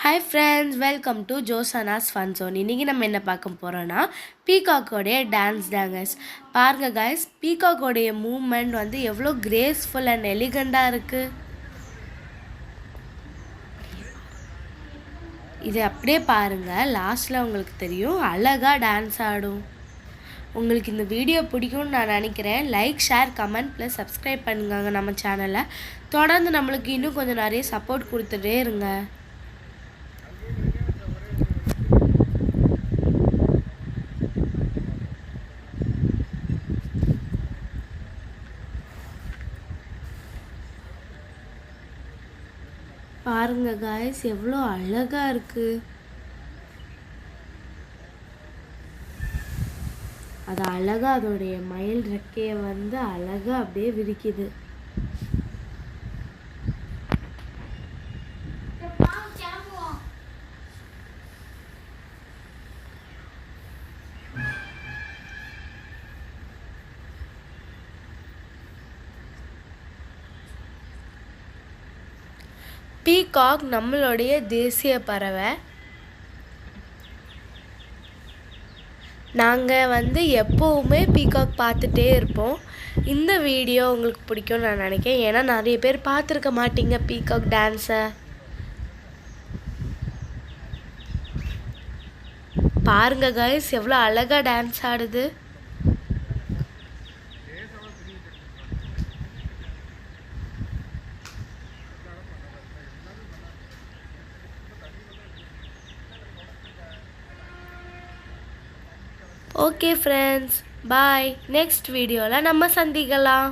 Hi friends, welcome to Josana's Fun Zone. இன்னைக்கு நம்ம என்ன பார்க்க போறோம்னா பீகாக்கோட டான்ஸ் guys. பாருங்க guys, பீகாக்கோட மூவ்மெண்ட் வந்து எவ்வளவு கிரேஸ்ஃபுல் அண்ட் எலிகண்டா இருக்கு. இது அப்படியே பாருங்க, லாஸ்ட்ல உங்களுக்கு தெரியும் அழகா டான்ஸ் ஆடும். உங்களுக்கு இந்த வீடியோ பிடிக்கும்னு நான் நினைக்கிறேன். Like, share, comment plus subscribe பண்ணுங்க நம்ம சேனலை. தொடர்ந்து நம்மளுக்கு இன்னும் கொஞ்சம் நிறைய சப்போர்ட் கொடுத்துட்டே இருங்க. பாருங்க गाइस எவ்வளோ அழகா இருக்கு. அது அழகா அதோடைய மயில் ரெக்கையை வந்து அழகா அப்படியே விரிக்குது. பீகாக் நம்மளுடைய தேசிய பறவை. நாங்கள் வந்து எப்போவுமே பீகாக் பார்த்துட்டே இருப்போம். இந்த வீடியோ உங்களுக்கு பிடிக்கும்னு நான் நினைக்கிறேன். ஏன்னா நிறைய பேர் பார்த்துருக்க மாட்டீங்க பீகாக் டான்ஸை. பாருங்க கைஸ் எவ்வளோ அழகாக டான்ஸ் ஆடுது. ஓகே ஃப்ரெண்ட்ஸ், பாய். நெக்ஸ்ட் வீடியோவில் நம்ம சந்திக்கலாம்.